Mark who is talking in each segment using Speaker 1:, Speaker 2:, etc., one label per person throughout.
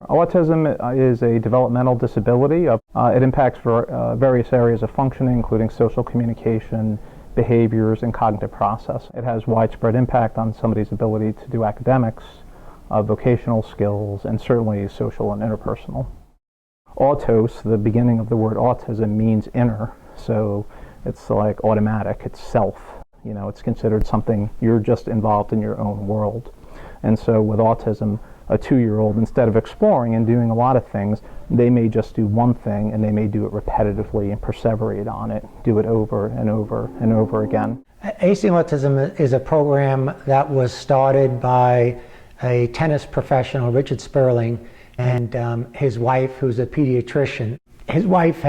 Speaker 1: Autism is a developmental disability. It impacts various areas of functioning, including social communication, behaviors, and cognitive process. It has widespread impact on somebody's ability to do academics, vocational skills, and certainly social and interpersonal. Autos, the beginning of the word autism, means inner, so it's like automatic, it's self. You know, it's considered something you're just involved in your own world. And so with autism, a 2-year-old, instead of exploring and doing a lot of things, they may just do one thing and they may do it repetitively and perseverate on it, do it over and over and over again.
Speaker 2: Acing Autism is a program that was started by a tennis professional, Richard Sperling, and his wife, who's a pediatrician. His wife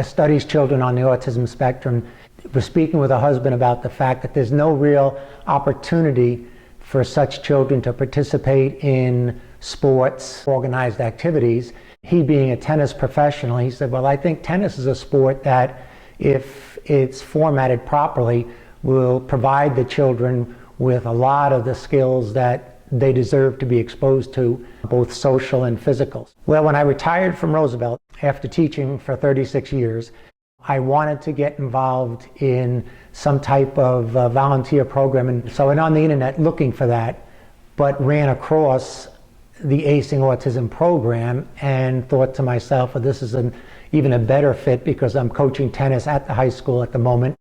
Speaker 2: studies children on the autism spectrum, was speaking with her husband about the fact that there's no real opportunity for such children to participate in sports, organized activities. He being a tennis professional, he said, well, I think tennis is a sport that, if it's formatted properly, will provide the children with a lot of the skills that they deserve to be exposed to, both social and physical. Well, when I retired from Roosevelt, after teaching for 36 years, I wanted to get involved in some type of volunteer program, and so I went on the internet looking for that, but ran across the Acing Autism program and thought to myself, well, this is even a better fit because I'm coaching tennis at the high school at the moment.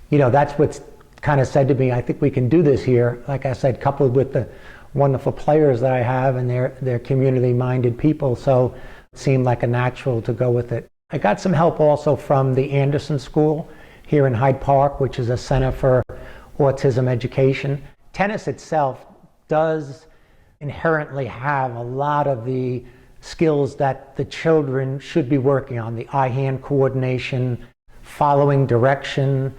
Speaker 2: You know, that's what's kind of said to me, I think we can do this here, like I said, coupled with the wonderful players that I have, and they're community-minded people, so it seemed like a natural to go with it. I got some help also from the Anderson School here in Hyde Park, which is a center for autism education. Tennis itself does inherently have a lot of the skills that the children should be working on, the eye-hand coordination, following direction,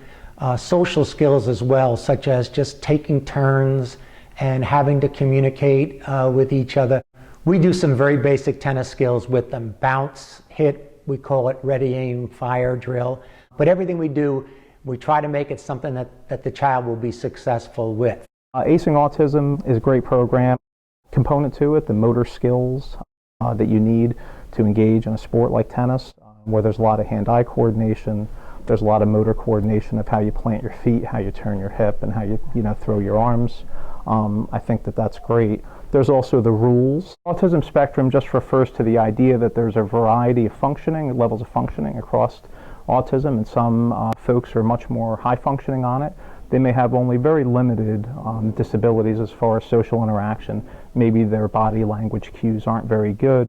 Speaker 2: social skills as well, such as just taking turns and having to communicate with each other. We do some very basic tennis skills with them: bounce, hit, we call it ready, aim, fire drill. But everything we do, we try to make it something that the child will be successful with.
Speaker 1: Acing Autism is a great program. Component to it, the motor skills that you need to engage in a sport like tennis, where there's a lot of hand-eye coordination, there's a lot of motor coordination of how you plant your feet, how you turn your hip, and how you throw your arms. I think that's great. There's also the rules. Autism spectrum just refers to the idea that there's a variety of functioning, levels of functioning across autism, and some folks are much more high functioning on it. They may have only very limited disabilities as far as social interaction. Maybe their body language cues aren't very good,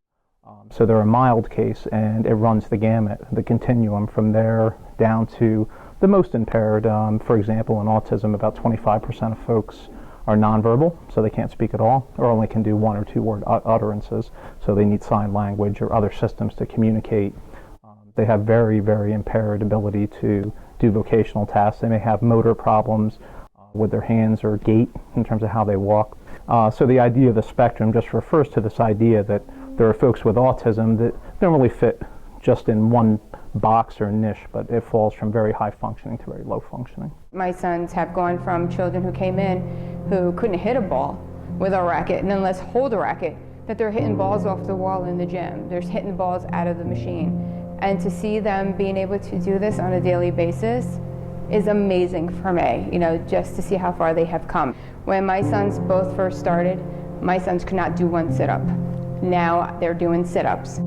Speaker 1: so they're a mild case, and it runs the gamut, the continuum from there down to the most impaired. For example, in autism, about 25% of folks are nonverbal, so they can't speak at all, or only can do 1 or 2 word utterances, so they need sign language or other systems to communicate. They have very, very impaired ability to do vocational tasks. They may have motor problems with their hands or gait in terms of how they walk. So the idea of the spectrum just refers to this idea that there are folks with autism that don't really fit just in one box or niche, but it falls from very high functioning to very low functioning.
Speaker 3: My sons have gone from children who came in who couldn't hit a ball with a racket, and then let's hold a racket, that they're hitting balls off the wall in the gym. They're hitting balls out of the machine. And to see them being able to do this on a daily basis is amazing for me, just to see how far they have come. When my sons both first started, my sons could not do one sit-up. Now they're doing sit-ups.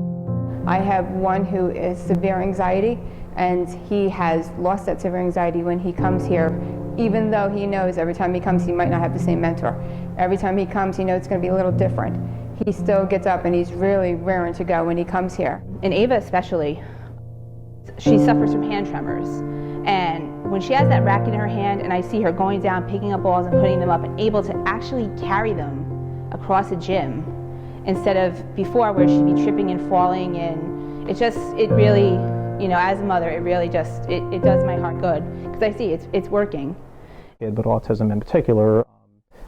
Speaker 3: I have one who is severe anxiety, and he has lost that severe anxiety when he comes here, even though he knows every time he comes he might not have the same mentor. Every time he comes he knows it's going to be a little different. He still gets up and he's really raring to go when he comes here.
Speaker 4: And Ava especially, she suffers from hand tremors. And when she has that racket in her hand and I see her going down, picking up balls and putting them up and able to actually carry them across a gym, instead of before where she'd be tripping and falling, and it really, as a mother, it really just, it does my heart good, because I see it's working.
Speaker 1: But autism in particular,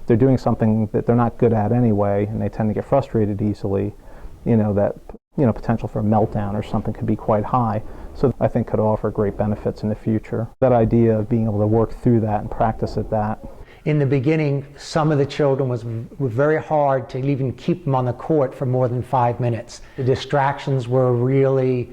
Speaker 1: they're doing something that they're not good at anyway, and they tend to get frustrated easily. That potential for a meltdown or something could be quite high. So I think could offer great benefits in the future. That idea of being able to work through that and practice at that.
Speaker 2: In the beginning, some of the children were very hard to even keep them on the court for more than 5 minutes. The distractions were really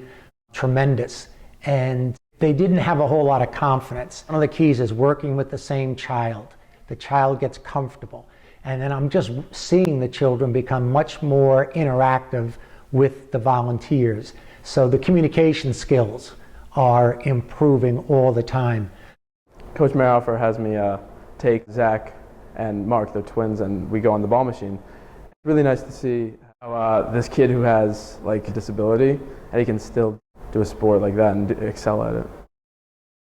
Speaker 2: tremendous, and they didn't have a whole lot of confidence. One of the keys is working with the same child. The child gets comfortable. And then I'm just seeing the children become much more interactive with the volunteers. So the communication skills are improving all the time.
Speaker 5: Coach Maroffer has me take Zach and Mark, they're twins, and we go on the ball machine. It's really nice to see how this kid who has like a disability, and he can still do a sport like that and excel at it.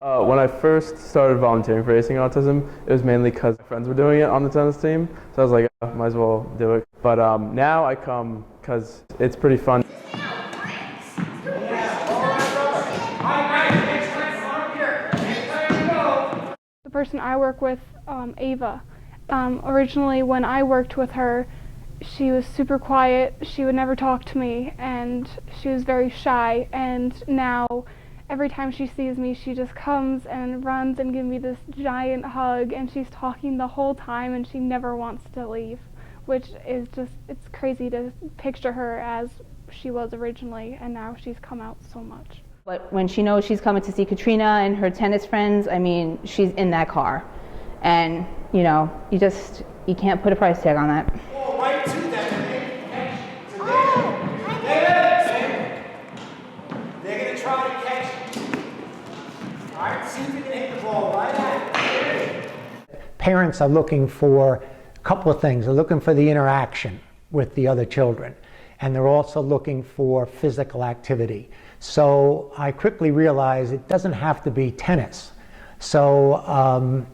Speaker 5: When I first started volunteering for Acing Autism, it was mainly because my friends were doing it on the tennis team, so I was like, oh, might as well do it. But now I come because it's pretty fun.
Speaker 6: The person I work with, Ava, originally when I worked with her, she was super quiet, she would never talk to me, and she was very shy, and now every time she sees me, she just comes and runs and gives me this giant hug, and she's talking the whole time, and she never wants to leave, which is just, it's crazy to picture her as she was originally, and now she's come out so much.
Speaker 4: But when she knows she's coming to see Katrina and her tennis friends, I mean, she's in that car. And, you know, you can't put a price tag on that.
Speaker 7: Oh, right to that. They're going to try to catch. All right, see if you can hit the ball right at it.
Speaker 2: Parents are looking for a couple of things. They're looking for the interaction with the other children, and they're also looking for physical activity. So I quickly realized it doesn't have to be tennis. So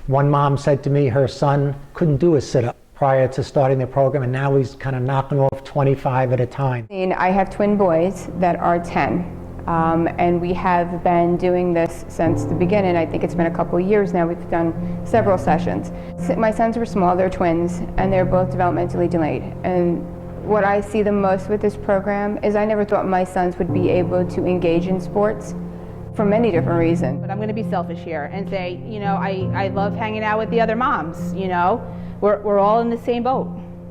Speaker 2: one mom said to me her son couldn't do a sit-up prior to starting the program, and now he's kind of knocking off 25 at a time.
Speaker 3: I have twin boys that are 10, and we have been doing this since the beginning. I think it's been a couple of years now. We've done several sessions. My sons were small, they're twins, and they're both developmentally delayed. And what I see the most with this program is I never thought my sons would be able to engage in sports for many different reasons.
Speaker 4: But I'm going to be selfish here and say, you know, I love hanging out with the other moms, you know. We're all in the same boat,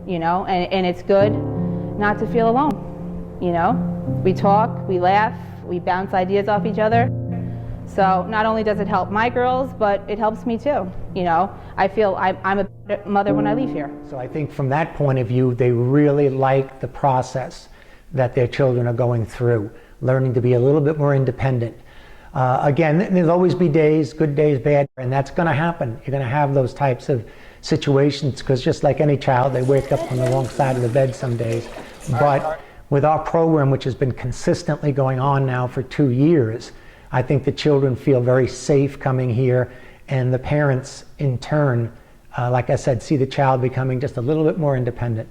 Speaker 4: you know, and it's good not to feel alone, you know. We talk, we laugh, we bounce ideas off each other. So not only does it help my girls, but it helps me too, you know. I feel I'm a mother when I leave here.
Speaker 2: So I think from that point of view, they really like the process that their children are going through, learning to be a little bit more independent. Again, there'll always be days, good days, bad, and that's going to happen. You're going to have those types of situations, because just like any child, they wake up on the wrong side of the bed some days. But with our program, which has been consistently going on now for 2 years, I think the children feel very safe coming here, and the parents, in turn, like I said, see the child becoming just a little bit more independent.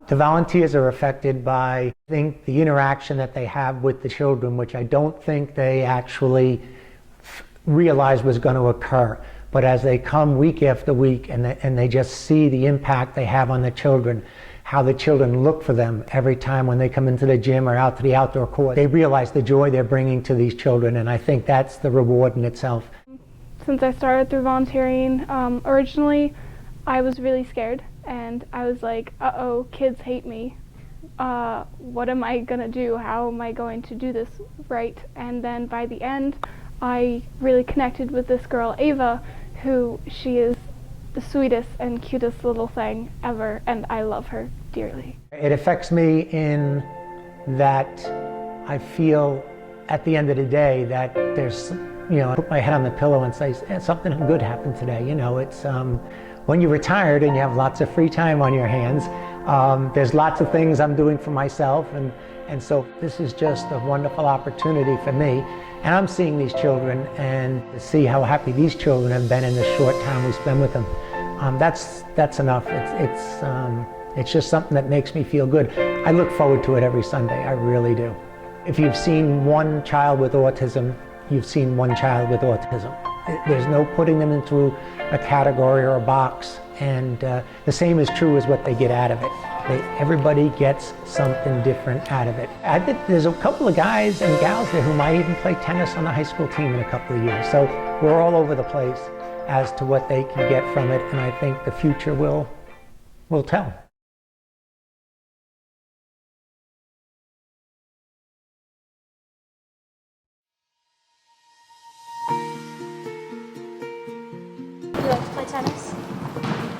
Speaker 2: The volunteers are affected by, I think, the interaction that they have with the children, which I don't think they actually realized was going to occur. But as they come week after week and they just see the impact they have on the children, how the children look for them every time when they come into the gym or out to the outdoor court, they realize the joy they're bringing to these children, and I think that's the reward in itself.
Speaker 6: Since I started through volunteering, originally I was really scared, and I was like, uh-oh, kids hate me. What am I gonna do? How am I going to do this right? And then by the end, I really connected with this girl, Ava, who she is the sweetest and cutest little thing ever, and I love her dearly. It affects me in that I feel at the end of the day that there's, you know, I put my head on the pillow and say, something good happened today. You know, it's when you're retired and you have lots of free time on your hands, there's lots of things I'm doing for myself, and so this is just a wonderful opportunity for me. And I'm seeing these children, and to see how happy these children have been in the short time we spend with them, that's enough. It's just something that makes me feel good. I look forward to it every Sunday, I really do. If you've seen one child with autism, you've seen one child with autism. There's no putting them into a category or a box, and the same is true as what they get out of it. Everybody gets something different out of it. I think there's a couple of guys and gals there who might even play tennis on the high school team in a couple of years, so we're all over the place.
Speaker 2: as to what they can get from it, and I think the future will tell.
Speaker 8: Do you like to play tennis?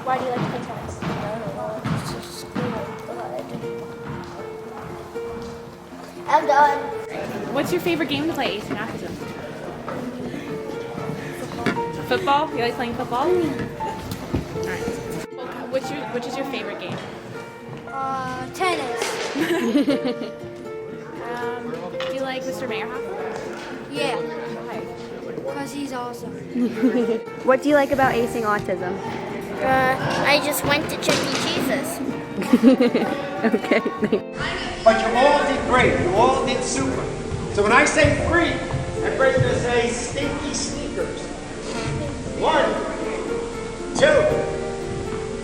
Speaker 8: Why do you like to play tennis? I don't know. It's just cool. I'm done.
Speaker 9: What's your favorite game to play, Ace and Autism? Football? You like playing football? Alright. Which is your favorite game?
Speaker 8: Tennis.
Speaker 9: Do you like Mr. Meyerhoff?
Speaker 8: Yeah. Because he's awesome.
Speaker 10: What do you like about acing autism?
Speaker 8: I just went to Chuck E. Cheese's.
Speaker 10: Okay.
Speaker 7: But you all did great. You all did super. So when I say free, I'm going to say stinky sneakers. 1, 2,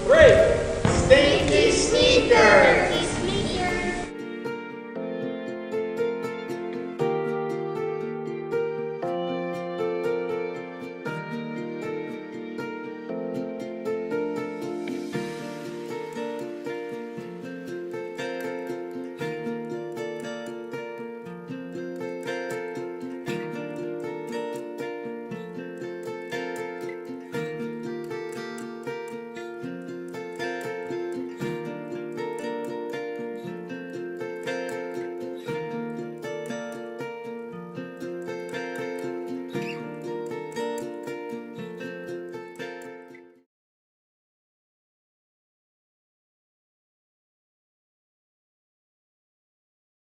Speaker 7: 3. Stinky sneakers.